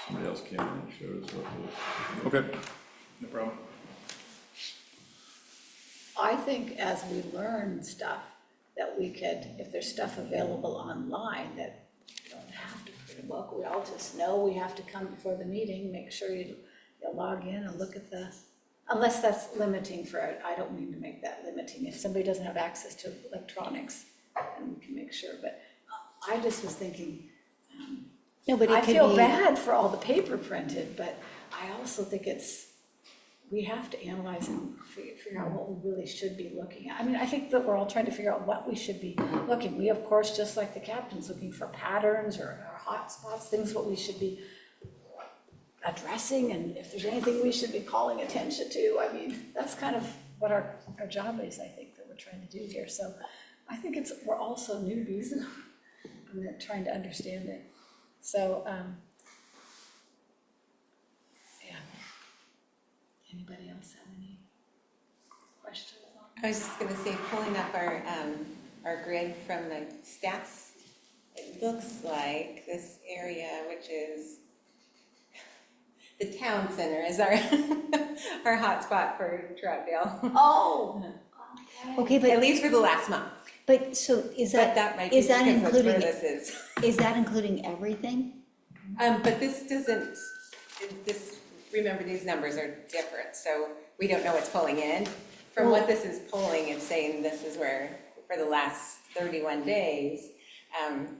Somebody else came in and showed us what it was. Okay, no problem. I think as we learn stuff, that we could, if there's stuff available online, that we don't have to read a book, we all just know we have to come before the meeting, make sure you log in and look at the, unless that's limiting for, I don't mean to make that limiting, if somebody doesn't have access to electronics, then we can make sure, but I just was thinking, No, but I it could feel be, bad for all the paper printed, but I also think we have to analyze and figure out what we really should be looking at. I mean, I think that we're all trying to figure out what we should be looking. We, of course, just like the captain's, looking for patterns or hot spots, things what we should be addressing, and if there's anything we should be calling attention to. I mean, that's kind of what our job is, I think, that we're trying to do here. So I think we're also newbies and trying to understand it. So, yeah. Anybody else have any questions on I was just gonna say, pulling up our grid from the stats, it looks like this area, which is the town center, is our our hotspot for Troutdale. Oh, okay, At but, least for the last month. but so is But that, that might be is that because that's where including, this is. is that including everything? But this doesn't, remember, these numbers are different, so we don't know what's pulling in. From what this is pulling, it's saying this is where, for the last 31 days,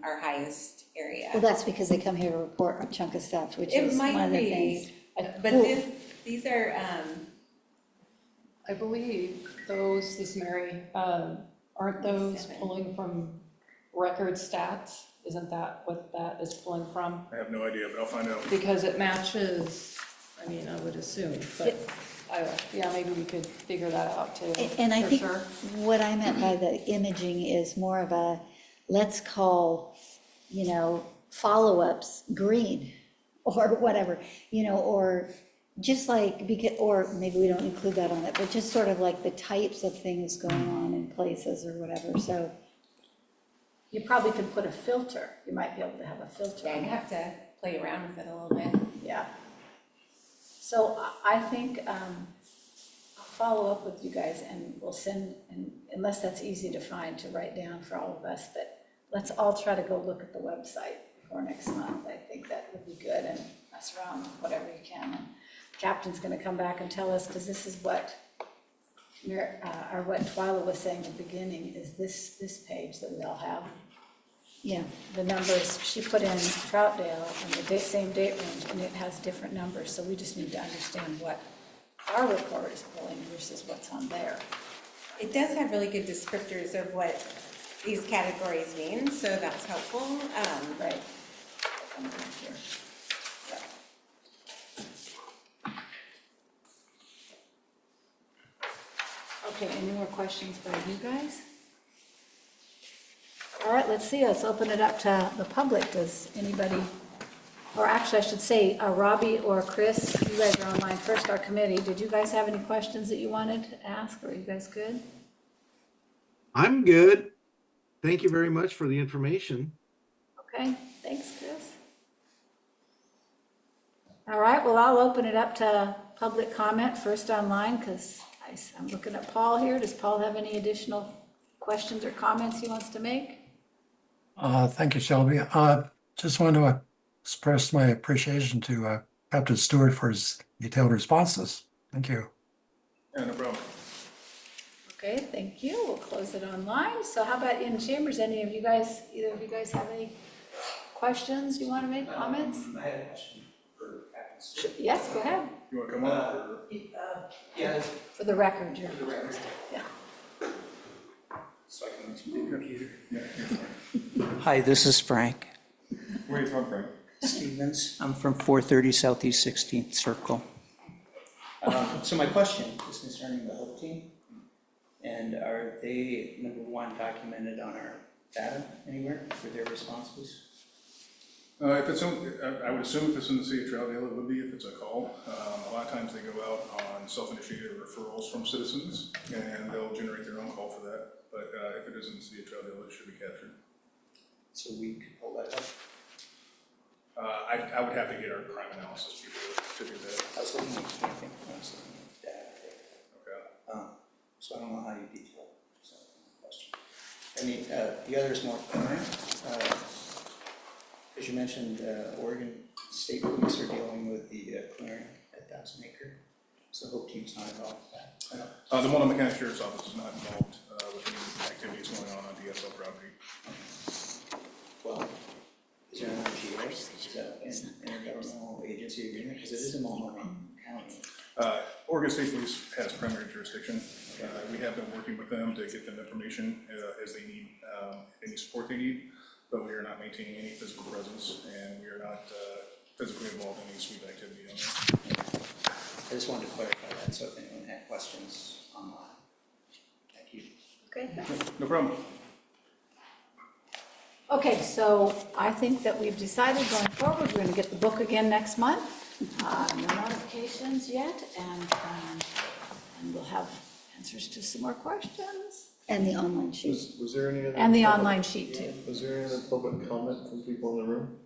our highest area. Well, that's because they come here to report a chunk of stuff, which It is one might of the be, things. but Well- these are, I believe those, this Mary, aren't those 7. pulling from record stats? Isn't that what that is pulling from? I have no idea, but I'll find out. Because it matches, I mean, I would assume, but yeah, maybe we could figure that out too. And I for think sure. what I meant by the imaging is more of a, let's call, follow-ups green or whatever, or just like, or maybe we don't include that on it, but just sort of like the types of things going on in places or whatever, so. you probably could put a filter. You might be able to have a filter. yeah, on I'd it. have to play around with it a little bit. Yeah. So I think I'll follow up with you guys and we'll send, and unless that's easy to find to write down for all of us, but let's all try to go look at the website before next month. I think that would be good, and mess around with whatever you can. And Captain's gonna come back and tell us, because this is what what Twyla was saying at the beginning, is this page that we all have. Yeah, The numbers, she put in Troutdale and the same date range, and it has different numbers, so we just need to understand what our report is pulling versus what's on there. It does have really good descriptors of what these categories mean, so that's helpful. Right. Come down here. Okay, any more questions by you guys? All right, let's see, let's open it up to the public. Does anybody, or actually I should say, Robbie or Chris, you guys are online first, our committee. Did you guys have any questions that you wanted to ask, or are you guys good? I'm good. Thank you very much for the information. Okay, thanks, Chris. All right, well, I'll open it up to public comment first online, because I'm looking at Paul here. Does Paul have any additional questions or comments he wants to make? Thank you, Shelby. Just wanted to express my appreciation to Captain Stewart for his detailed responses. Thank you. Yeah, no problem. Okay, thank you. We'll close it online. So how about in chambers? Either of you guys have any questions you want to make, comments? I had a question for Captain. Yes, go ahead. You want to come on? or- Yeah, For the record, you're. for the record. Yeah. So I can speak up here. Yeah, you're fine. Hi, this is Frank Where are you from, Frank? Stevens. I'm from 430 Southeast 16th Circle. So my question is concerning the HOPE team. And are they, number one, documented on our data anywhere for their responses? If it's, I would assume if it's in the city of Troutdale, it would be if it's a call. A lot of times they go out on self-initiated referrals from citizens, and they'll generate their own call for that. But if it is in the city of Troutdale, it should be captured. So we could pull that up. I would have to get our crime analysis people to do that. I was looking at camping, I was looking at that. Okay. So I don't know how you detail it, so, question. I mean, the other is more current, as you mentioned, Oregon State Police are dealing with the clearing at 1,000 Acre, so Hope Team's not involved with that. The Multnomah County Sheriff's Office is not involved with any activities going on DSL property. Well, is there an MGA, is that an intergovernmental agency agreement, because it is a Multnomah County? Oregon State Police has primary jurisdiction. We have been working with them to get them information as they need, any support they need, but we are not maintaining any physical presence, and we are not physically involved in any sweep activity on that. I just wanted to clarify that, so if anyone had questions online. Thank you. Okay, No problem. okay, so I think that we've decided going forward, we're gonna get the book again next month. No notifications yet, and we'll have answers to some more questions. And the online sheet. Was there any other? And the online sheet too. Was there any other public comment from people in the room?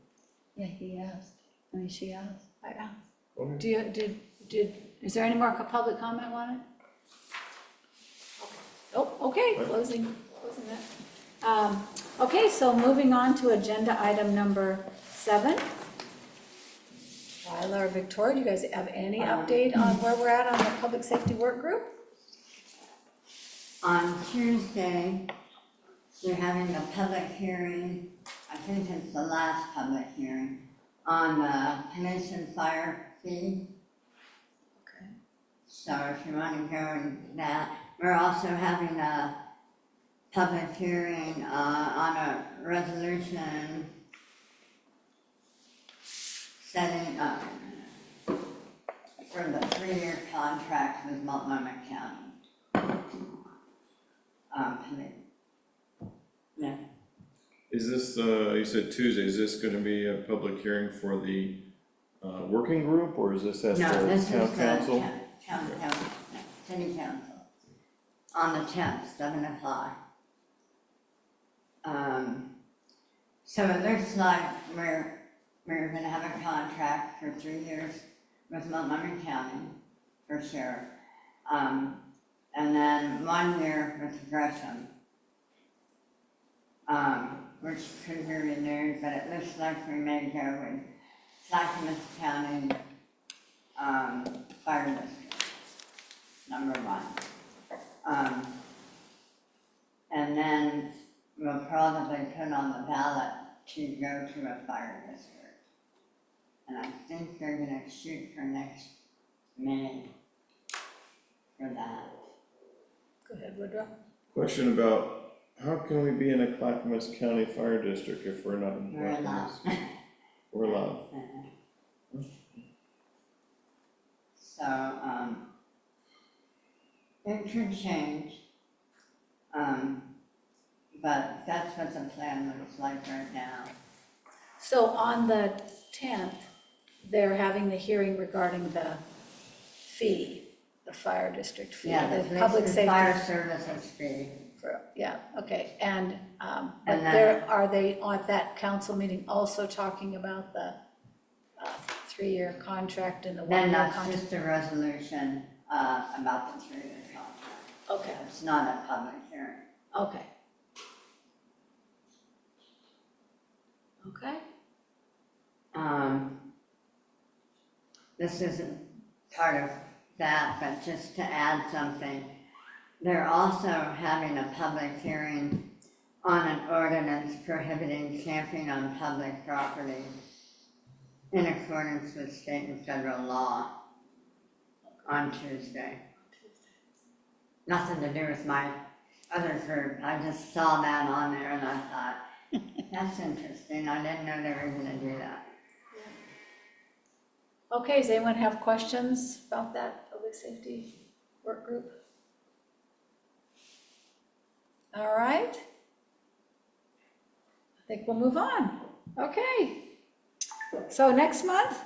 Yeah, he asked. I mean, she asked. I asked. Okay. Do you, is there any more public comment on it? Oh, okay, closing that. Okay, so moving on to agenda item number 7. Lila or Victoria, do you guys have any update on where we're at on the public safety work group? On Tuesday, we're having a public hearing, I think it's the last public hearing, on the police and fire fee. Okay. So if you want to go in that, we're also having a public hearing on a resolution setting up for the 3-year contract with Multnomah County. Yeah, Is this the, you said Tuesday, is this gonna be a public hearing for the working group, or is this at no, the this is the town council? town council, city council, on the 10th, 7 o'clock. So it looks like we're gonna have a contract for 3 years with Montgomery County, for sure. And then 1 year with Gresham. Which could be renewed, but it looks like we may go with Clackamas County, Fire District, number 1. And then we'll probably put on the ballot to go to a fire district. And I think they're gonna shoot for next May for that. Go ahead, Woodrow. Question about, how can we be in a Clackamas County Fire District if we're not in We're allowed. Clackamas? We're allowed. So, it could change. But that's what the plan looks like right now. So on the 10th, they're having the hearing regarding the fee, the fire district fee, Yeah, the the public police safety. and fire services fee. Yeah, okay, and, but And then- there, are they at that council meeting also talking about the 3-year contract and the Then 1-year that's contract? just a resolution, about the 3-year contract. Okay, It's not a public hearing. okay. Okay, This isn't part of that, but just to add something, they're also having a public hearing on an ordinance prohibiting camping on public property in accordance with state and federal law on Tuesday. Nothing to do with my other group, I just saw that on there and I thought, that's interesting, I didn't know they were gonna do that. okay, does anyone have questions about that public safety work group? All right. I think we'll move on. Okay. So next month,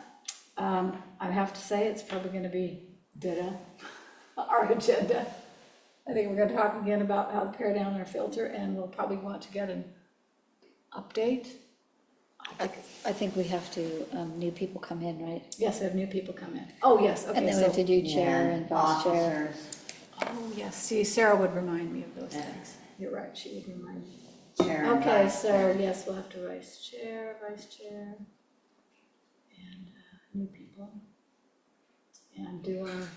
I have to say, it's probably gonna be ditto, our agenda. I think we're gonna talk again about how to pare down our filter, and we'll probably want to get an update I think we have to, new people come in, right? Yes, we have new people come in. Oh, yes, And okay, then we have to so, do chair and vice chair. Officers, oh, yes, see, Sarah would remind me of those things. You're right, she would remind me. chair and Okay, vice so, chair. yes, we'll have to vice chair, and new people. And do our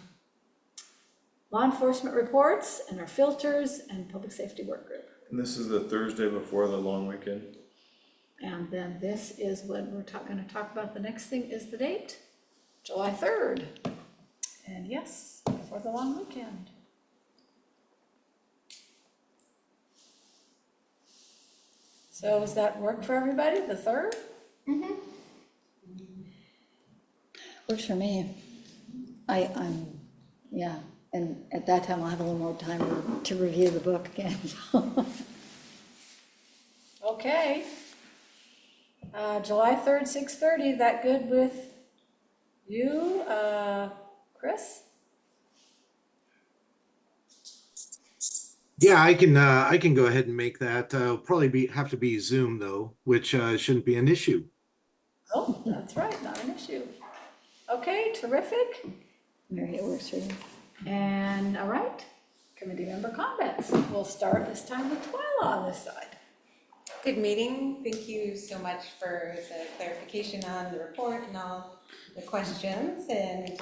law enforcement reports and our filters and public safety work group. And this is the Thursday before the long weekend. And then this is when we're gonna talk about, the next thing is the date, July 3rd. And yes, for the long weekend. So does that work for everybody, the 3rd? Works for me. Yeah, and at that time I'll have a little more time to review the book again. Okay. July 3rd, 6:30, that good with you, Chris? Yeah, I can go ahead and make that. Probably have to be Zoom though, which shouldn't be an issue. Oh, that's right, not an issue. Okay, terrific. Mary, it works for you. And, all right, committee member comments. We'll start this time with Twyla on this side. Good meeting. Thank you so much for the clarification on the report and all the questions, and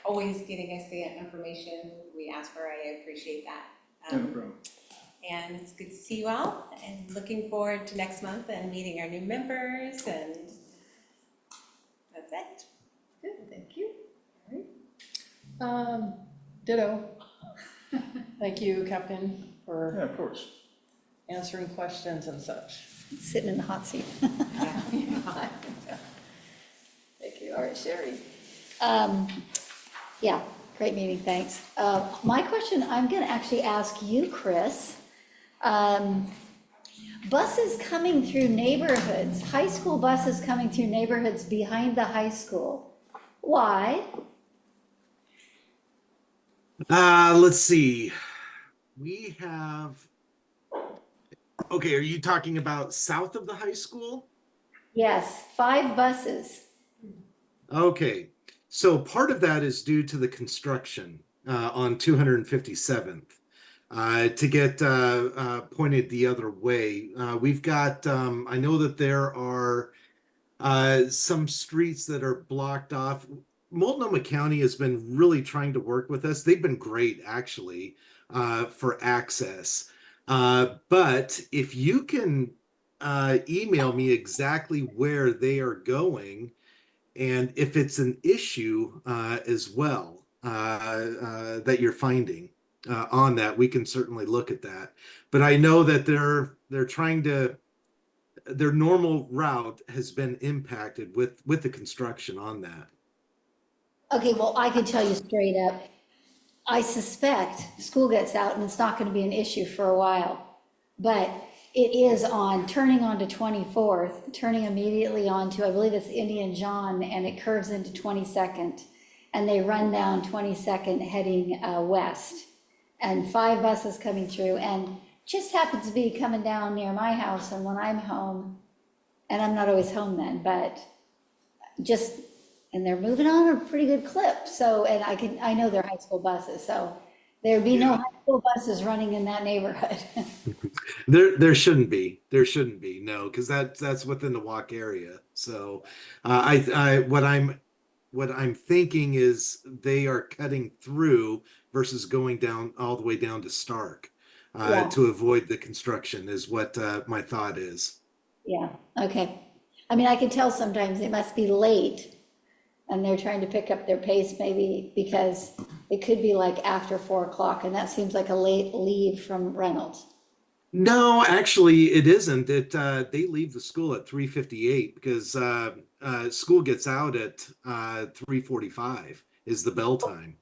always getting us the information we ask for. I appreciate that. No problem. And it's good to see you all, and looking forward to next month and meeting our new members, and that's it. Good, thank you. Ditto. Thank you, Captain, for Yeah, of course. answering questions and such. Sitting in the hot seat. Thank you. All right, Sherry. Yeah, great meeting, thanks. My question, I'm gonna actually ask you, Chris. Buses coming through neighborhoods, high school buses coming through neighborhoods behind the high school. Why? Let's see. We have. Okay, are you talking about south of the high school? Yes, 5 buses. Okay, so part of that is due to the construction on 257th. To get pointed the other way, we've got, I know that there are some streets that are blocked off. Multnomah County has been really trying to work with us. They've been great, actually, for access. But if you can email me exactly where they are going, and if it's an issue as well that you're finding on that, we can certainly look at that. But I know that they're trying to, their normal route has been impacted with the construction on that. Okay, well, I can tell you straight up, I suspect school gets out and it's not gonna be an issue for a while. But it is on, turning onto 24th, turning immediately onto, I believe it's Indian John, and it curves into 22nd. And they run down 22nd heading west. And 5 buses coming through, and just happens to be coming down near my house, and when I'm home, and I'm not always home then, but just, and they're moving on at a pretty good clip, so, and I know they're high school buses, so there'd be no high school buses running in that neighborhood. There shouldn't be. There shouldn't be, no, because that's within the walk area. So what I'm thinking is they are cutting through versus going down all the way down to Stark Yeah. to avoid the construction is what my thought is. Yeah, okay. I mean, I can tell sometimes it must be late, and they're trying to pick up their pace maybe because it could be like after 4 o'clock, and that seems like a late leave from Reynolds. No, actually, it isn't. They leave the school at 3:58 because school gets out at 3:45 is the bell time.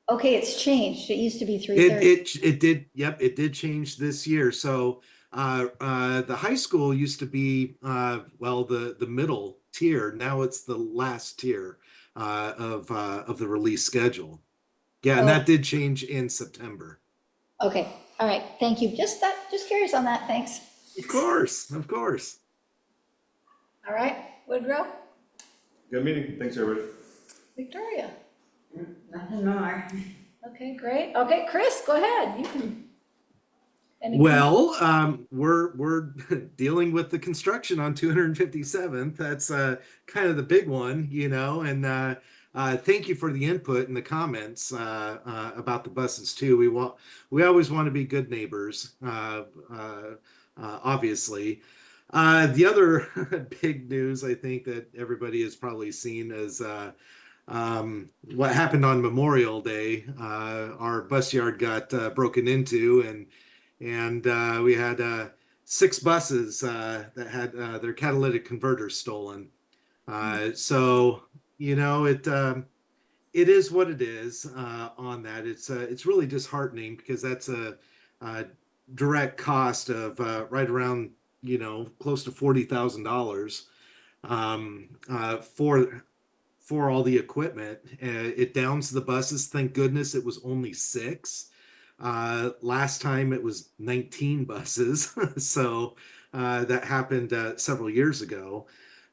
Okay, it's changed. It used to be 3:30. It did. Yep, it did change this year. So the high school used to be well the middle tier. Now it's the last tier of the release schedule. Yeah, and that did change in September. Okay, all right, thank you. Just curious on that, thanks. Of course, of course. All right, Woodrow, Good meeting. Thanks, everybody. Victoria. Nothing more. Okay, great. Okay, Chris, go ahead. You can. any- Well, we're dealing with the construction on 257th. That's kind of the big one, you know. And thank you for the input and the comments about the buses too. We always want to be good neighbors, obviously. The other big news I think that everybody has probably seen is what happened on Memorial Day. Our bus yard got broken into, and we had 6 buses that had their catalytic converters stolen. So you know it is what it is on that. It's really disheartening because that's a direct cost of right around close to $40,000 for all the equipment. It downs the buses. Thank goodness it was only 6. Last time it was 19 buses. So that happened several years ago.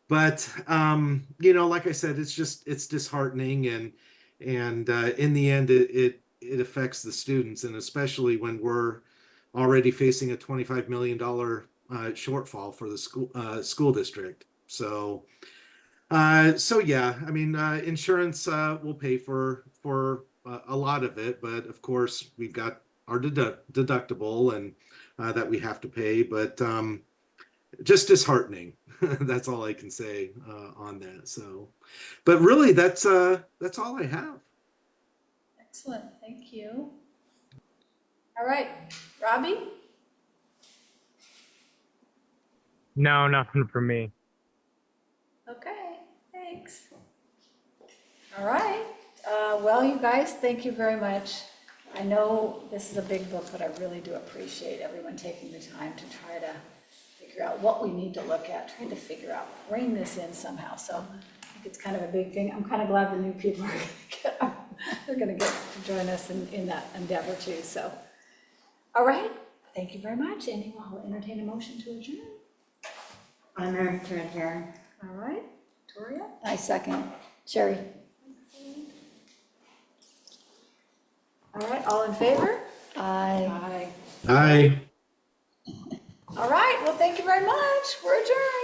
But like I said, it's disheartening, and in the end it affects the students, and especially when we're already facing a $25 million shortfall for the school district. So yeah, I mean, insurance will pay for a lot of it, but of course we've got our deductible and that we have to pay. But just disheartening. That's all I can say on that. So, but really, that's all I have. Excellent, thank you. All right, Robbie? No, nothing for me. Okay, thanks. All right, well, you guys, thank you very much. I know this is a big book, but I really do appreciate everyone taking the time to try to figure out what we need to look at, trying to figure out, bring this in somehow. So I think it's kind of a big thing. I'm kind of glad the new people are gonna they're gonna get to join us in that endeavor too, so. All right, thank you very much. Anyone will entertain a motion to adjourn. I move to adjourn. All right, Victoria? I second. Sherry? All right, all in favor? Aye. Aye. Hi. All right, well, thank you very much. We're adjourned.